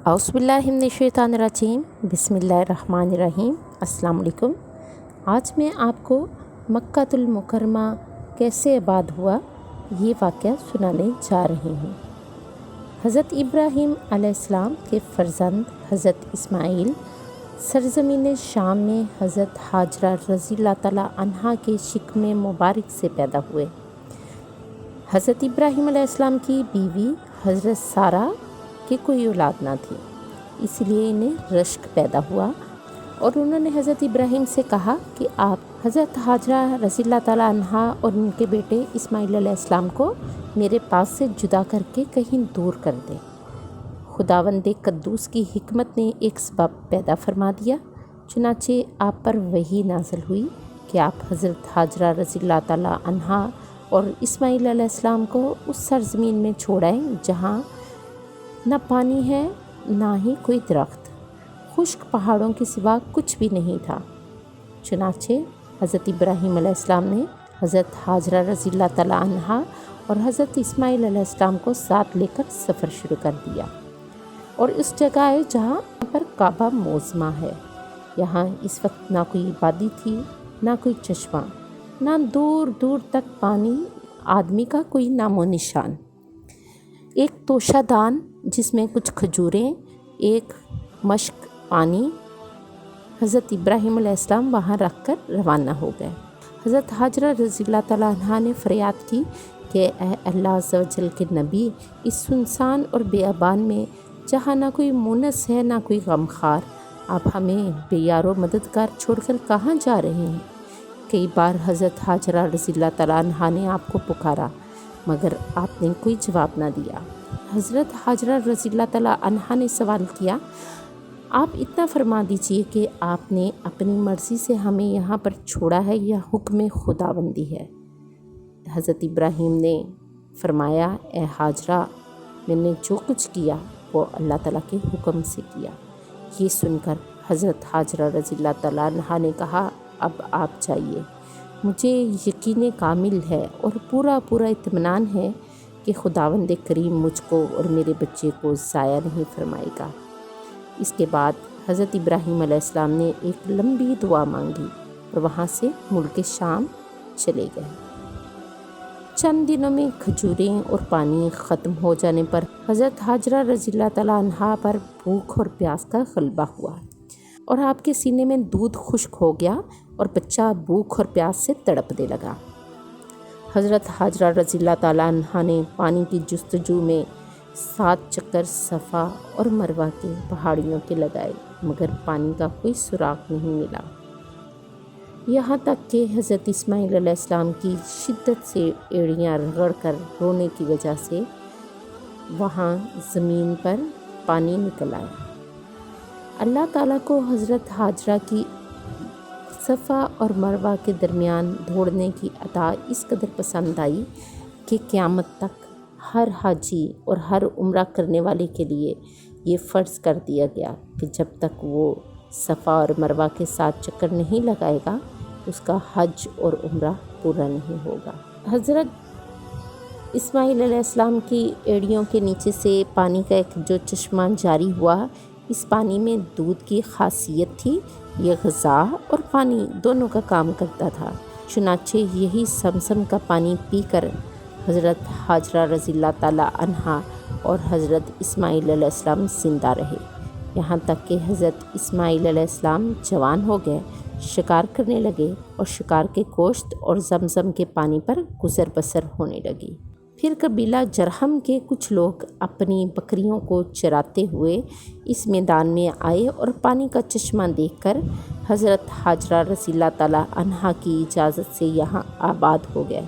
औज़ुबिल्लाहिमिनश्शैतानिर्रजीम बिस्मिल्लाहिर्रहमानिर्रहीम। अस्सलाम वालेकुम। आज मैं आपको मक्कातुल मुकर्रमा कैसे आबाद हुआ ये वाक़या सुनाने जा रही हूँ। हज़रत इब्राहीम अलैहिस्सलाम के फ़र्ज़ंद हज़रत इस्माईल सरज़मीन शाम में हज़रत हाजरा रज़ियल्लाहु तआला अन्हा के शिकमे मुबारक से पैदा हुए। हज़रत इब्राहीम अलैहिस्सलाम की बीवी हज़रत सारा कि कोई औलाद ना थी, इसलिए इन्हें रश्क पैदा हुआ और उन्होंने हज़रत इब्राहीम से कहा कि आप हज़रत हाजरा रज़ियल्लाहु तआला अन्हा और उनके बेटे इस्माईल अलैहिस्सलाम को मेरे पास से जुदा करके कहीं दूर कर दें। खुदावंद कद्दूस की हिकमत ने एक सबब पैदा फरमा दिया, चुनाचे आप पर वही नाज़िल हुई कि आप हज़रत हाजरा रज़ियल्लाहु तआला अन्हा और इस्माईल अलैहिस्सलाम को उस सरज़मीन में छोड़ाएँ जहाँ न पानी है ना ही कोई दरख्त, खुश्क पहाड़ों के सिवा कुछ भी नहीं था। चुनाचे हज़रत इब्राहीम अलैहिस्सलाम ने हज़रत हाजरा रज़ियल्लाहु तआला अन्हा और हज़रत इस्माईल अलैहिस्सलाम को साथ लेकर सफ़र शुरू कर दिया और उस जगह आए जहाँ पर काबा मोज़मा है। यहाँ इस वक्त ना कोई वादी थी, ना कोई चश्मा, ना दूर दूर तक पानी, आदमी का कोई नामो निशान। एक तोशादान जिसमें कुछ खजूरें, एक मश्क पानी, हज़रत इब्राहीम अलैहिस्सलाम वहाँ रख कर रवाना हो गए। हज़रत हाजरा रज़ियल्लाहु तआला अन्हा ने फ़रियाद की कि ए अल्लाह अज़्ज़ व जल के नबी, इस सुनसान और बेअबान में जहाँ ना कोई मुनस है ना कोई गमखार, आप हमें बेयारो मददगार छोड़कर कहाँ जा रहे हैं। कई बार हज़रत हाजरा रज़ियल्लाहु तआला अन्हा ने आपको पुकारा मगर आपने कोई जवाब ना दिया। हज़रत हाजरा रज़ियल्लाहु तआला अन्हा ने सवाल किया, आप इतना फरमा दीजिए कि आपने अपनी मर्ज़ी से हमें यहाँ पर छोड़ा है या हुक्म खुदाबंदी है। हज़रत इब्राहीम ने फरमाया, ए हाजरा, मैंने जो कुछ किया वो अल्लाह ताला के हुक्म से किया। ये सुनकर हज़रत हाजरा रज़ियल्लाहु तआला अन्हा ने कहा, अब आप जाइए, मुझे यकीन कामिल है और पूरा इत्मीनान है कि खुदावंद करीम मुझको और मेरे बच्चे को ज़ाया नहीं फरमाएगा। इसके बाद हज़रत इब्राहीम अलैहिस्सलाम ने एक लंबी दुआ मांगी और वहाँ से मुल्क शाम चले गए। चंद दिनों में खजूरें और पानी ख़त्म हो जाने पर हज़रत हाजरा रज़ियल्लाहु तआला अन्हा पर भूख और प्यास का गलबा हुआ और आपके सीने में दूध खुश्क हो गया और बच्चा भूख और प्यास से तड़पने लगा। हज़रत हाजरा रज़ियल्लाहु तआला अन्हा ने पानी की जुस्तजू में 7 चक्कर सफ़ा और मरवा के पहाड़ियों के लगाए मगर पानी का कोई सुराग नहीं मिला। यहाँ तक कि हज़रत इस्माईल अलैहिस्सलाम की शिद्दत से एड़ियाँ रगड़ कर रोने की वजह से वहाँ ज़मीन पर पानी निकल आया। अल्लाह ताला को हज़रत हाजरा की सफ़ा और मरवा के दरमियान दौड़ने की अता इस कदर पसंद आई कि क़यामत तक हर हाजी और हर उम्रा करने वाले के लिए ये फ़र्ज़ कर दिया गया कि जब तक वो सफ़ा और मरवा के 7 चक्कर नहीं लगाएगा उसका हज और उम्रा पूरा नहीं होगा। हज़रत इस्माईल अलैहिस्सलाम की एड़ियों के नीचे से पानी का एक जो चश्मा जारी हुआ, इस पानी में दूध की खासियत थी। ये ग़िज़ा और पानी दोनों का काम करता था। चुनाचे यही समसम का पानी पीकर हज़रत हाजरा रज़ियल्लाहु तआला अन्हा और हज़रत इस्माईल अलैहिस्सलाम ज़िंदा रहे। यहाँ तक कि हज़रत इस्माईल अलैहिस्सलाम जवान हो गए, शिकार करने लगे और शिकार के गोश्त और ज़मज़म के पानी पर गुज़र बसर होने लगी। फिर कबीला जरहम के कुछ लोग अपनी बकरियों को चराते हुए इस मैदान में आए और पानी का चश्मा देखकर हज़रत हाजरा रज़ियल्लाहु तआला अन्हा की इजाज़त से यहाँ आबाद हो गए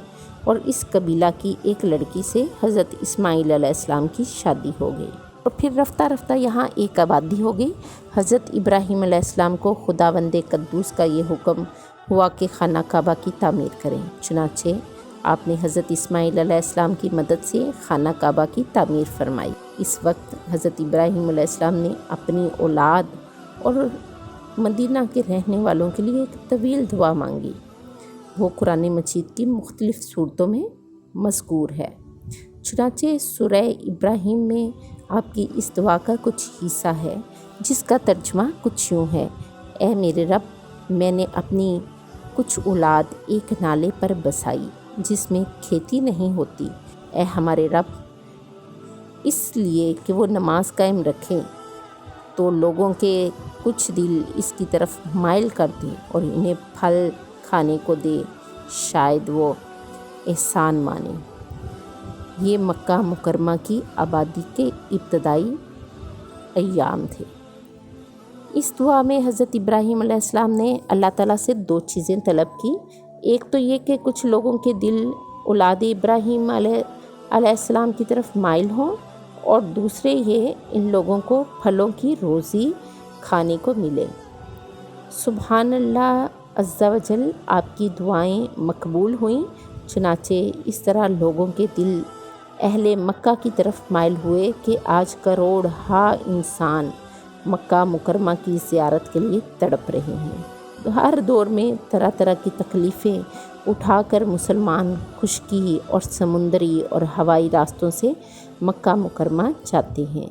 और इस कबीला की एक लड़की से हज़रत इस्माईल अलैहिस्सलाम की शादी हो गई और फिर रफ्ता रफ्ता यहाँ एक आबादी हो गई। हज़रत इब्राहीम अलैहिस्सलाम को खुदावंद कद्दूस का ये हुक्म हुआ कि खाना काबा की तामीर करें। चुनाचे आपने हज़रत इस्माईल अलैहिस्सलाम की मदद से खाना काबा की तामीर फरमाई। इस वक्त हज़रत इब्राहीम अलैहिस्सलाम ने अपनी औलाद और मदीना के रहने वालों के लिए एक तवील दुआ मांगी। वो कुरान मजीद की मुख्तलिफ़ सूरतों में मज़कूर है। चुनाचे सूरह इब्राहीम में آپ کی اس دعا کا کچھ حصہ ہے جس کا ترجمہ کچھ یوں ہے: اے میرے رب، میں نے اپنی کچھ اولاد ایک نالے پر بسائی جس میں کھیتی نہیں ہوتی۔ اے ہمارے رب، اس لیے کہ وہ نماز قائم رکھیں تو لوگوں کے کچھ دل اس کی طرف مائل کر دیں اور انہیں پھل کھانے کو دے، شاید وہ احسان مانیں۔ یہ مکہ مکرمہ کی آبادی کے ابتدائی ایام تھے۔ اس دعا میں حضرت ابراہیم علیہ السلام نے اللہ تعالیٰ سے 2 چیزیں طلب کی۔ ایک تو یہ کہ کچھ لوگوں کے دل اولاد ابراہیم علیہ السلام کی طرف مائل ہوں، اور دوسرے یہ ان لوگوں کو پھلوں کی روزی کھانے کو ملے۔ سبحان اللہ عز و جل، آپ کی دعائیں مقبول ہوئیں، چنانچہ اس طرح لوگوں کے دل اہل مکہ کی طرف مائل ہوئے کہ آج کروڑ انسان مکہ مکرمہ کی زیارت کے لیے تڑپ رہے ہیں۔ ہر دور میں طرح طرح کی تکلیفیں اٹھا کر مسلمان خشکی اور سمندری اور ہوائی راستوں سے مکہ مکرمہ جاتے ہیں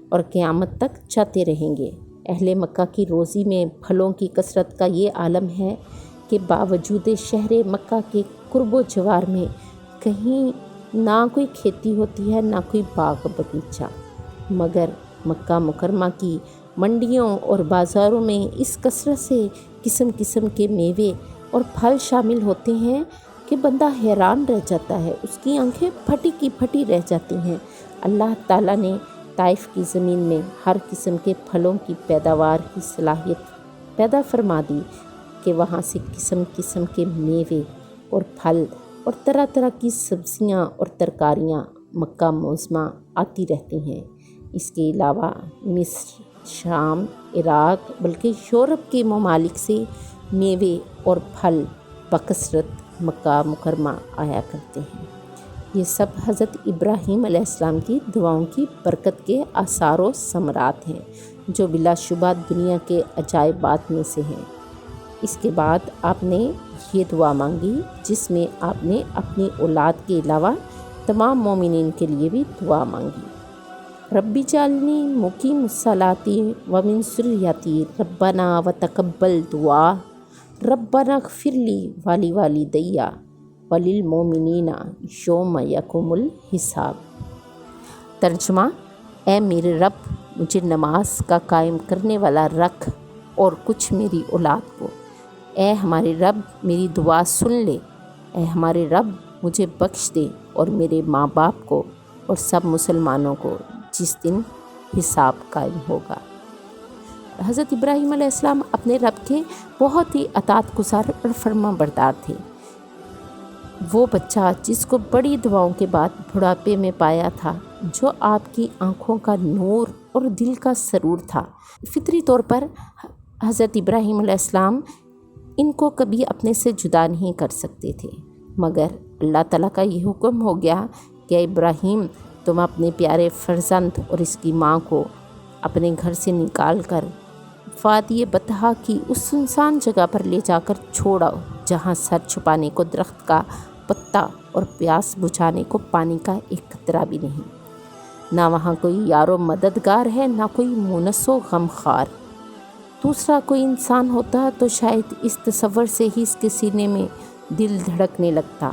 اور قیامت تک جاتے رہیں گے۔ اہل مکہ کی روزی میں پھلوں کی کثرت کا یہ عالم ہے کہ باوجود شہر مکہ کے قرب و جوار میں کہیں نہ کوئی کھیتی ہوتی ہے، نہ کوئی باغ بغیچہ، مگر مکہ مکرمہ کی منڈیوں اور بازاروں میں اس کثرت سے قسم قسم کے میوے اور پھل شامل ہوتے ہیں کہ بندہ حیران رہ جاتا ہے، اس کی آنکھیں پھٹی کی پھٹی رہ جاتی ہیں۔ اللہ تعالیٰ نے طائف کی زمین میں ہر قسم کے پھلوں کی پیداوار کی صلاحیت پیدا فرما دی کہ وہاں سے قسم قسم کے میوے اور پھل اور طرح طرح کی سبزیاں اور ترکاریاں مکہ معظمہ آتی رہتی ہیں۔ اس کے علاوہ مصر، شام، عراق بلکہ یورپ کے ممالک سے میوے اور پھل بکثرت مکہ مکرمہ آیا کرتے ہیں۔ یہ سب حضرت ابراہیم علیہ السلام کی دعاؤں کی برکت کے آثار و ثمرات ہیں جو بلا شبہ دنیا کے عجائبات میں سے ہیں۔ اس کے بعد آپ نے یہ دعا مانگی جس میں آپ نے اپنی اولاد کے علاوہ تمام مومنین کے لیے بھی دعا مانگی۔ ربی جعلنی مقیم الصلاۃ ومن ذریتی ربنا وتقبل دعا ربنا اغفر لی ولوالدی وللمؤمنین یوم یقوم الحساب۔ ترجمہ: اے میرے رب، مجھے نماز کا قائم کرنے والا رکھ اور کچھ میری اولاد کو۔ اے ہمارے رب، میری دعا سن لے۔ اے ہمارے رب، مجھے بخش دے اور میرے ماں باپ کو اور سب مسلمانوں کو جس دن حساب قائم ہوگا۔ حضرت ابراہیم علیہ السلام اپنے رب کے بہت ہی اطاعت گزار اور فرما بردار تھے۔ وہ بچہ جس کو بڑی دعاؤں کے بعد بڑھاپے میں پایا تھا، جو آپ کی آنکھوں کا نور اور دل کا سرور تھا۔ فطری طور پر حضرت ابراہیم علیہ السلام ان کو کبھی اپنے سے جدا نہیں کر سکتے تھے، مگر اللہ تعالیٰ کا یہ حکم ہو گیا کہ ابراہیم، تم اپنے پیارے فرزند اور اس کی ماں کو اپنے گھر سے نکال کر وادی بطحا کی اس سنسان جگہ پر لے جا کر چھوڑو جہاں سر چھپانے کو درخت کا پتا اور پیاس بجھانے کو پانی کا ایک قطرہ بھی نہیں۔ نہ وہاں کوئی یار و مددگار ہے، نہ کوئی مونس و غمخوار۔ دوسرا کوئی انسان ہوتا تو شاید اس تصور سے ہی اس کے سینے میں دل دھڑکنے لگتا،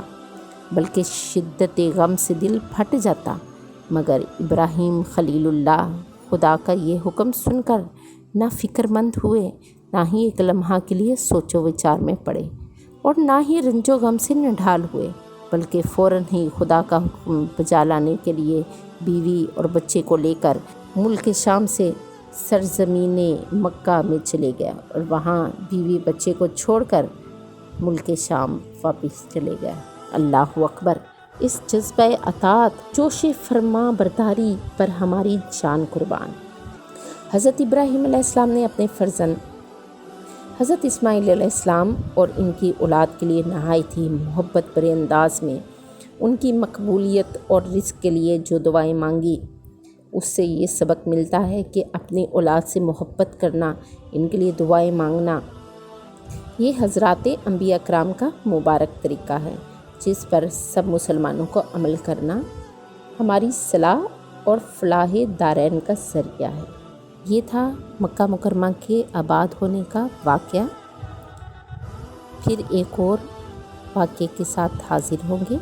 بلکہ شدت غم سے دل پھٹ جاتا، مگر ابراہیم خلیل اللہ خدا کا یہ حکم سن کر نہ فکر مند ہوئے، نہ ہی ایک لمحہ کے لیے سوچ و وچار میں پڑے، اور نہ ہی رنج و غم سے نڈھال ہوئے، بلکہ فوراً ہی خدا کا حکم بجا لانے کے لیے بیوی اور بچے کو لے کر ملک شام سے سرزمین مکہ میں چلے گیا، اور وہاں بیوی بچے کو چھوڑ کر ملک شام واپس چلے گیا۔ اللہ اکبر! اس جذبہ اطاعت، جوش فرما برداری پر ہماری جان قربان۔ حضرت ابراہیم علیہ السلام نے اپنے فرزند حضرت اسماعیل علیہ السلام اور ان کی اولاد کے لیے نہایت ہی محبت بھرے انداز میں ان کی مقبولیت اور رزق کے لیے جو دعائیں مانگی، اس سے یہ سبق ملتا ہے کہ اپنی اولاد سے محبت کرنا، ان کے لیے دعائیں مانگنا، یہ حضرات انبیاء کرام کا مبارک طریقہ ہے، جس پر سب مسلمانوں کو عمل کرنا ہماری صلاح اور فلاح دارین کا ذریعہ ہے۔ یہ تھا مکہ مکرمہ کے آباد ہونے کا واقعہ۔ پھر ایک اور واقعے کے ساتھ حاضر ہوں گے۔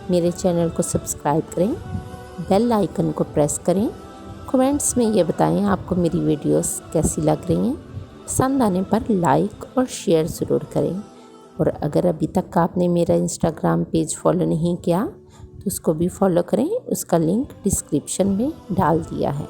میرے چینل کو سبسکرائب کریں، بیل آئیکن کو پریس کریں، کمنٹس میں یہ بتائیں آپ کو میری ویڈیوز کیسی لگ رہی ہیں۔ پسند آنے پر لائک اور شیئر ضرور کریں، اور اگر ابھی تک آپ نے میرا انسٹاگرام پیج فالو نہیں کیا تو اس کو بھی فالو کریں، اس کا لنک ڈسکرپشن میں ڈال دیا ہے۔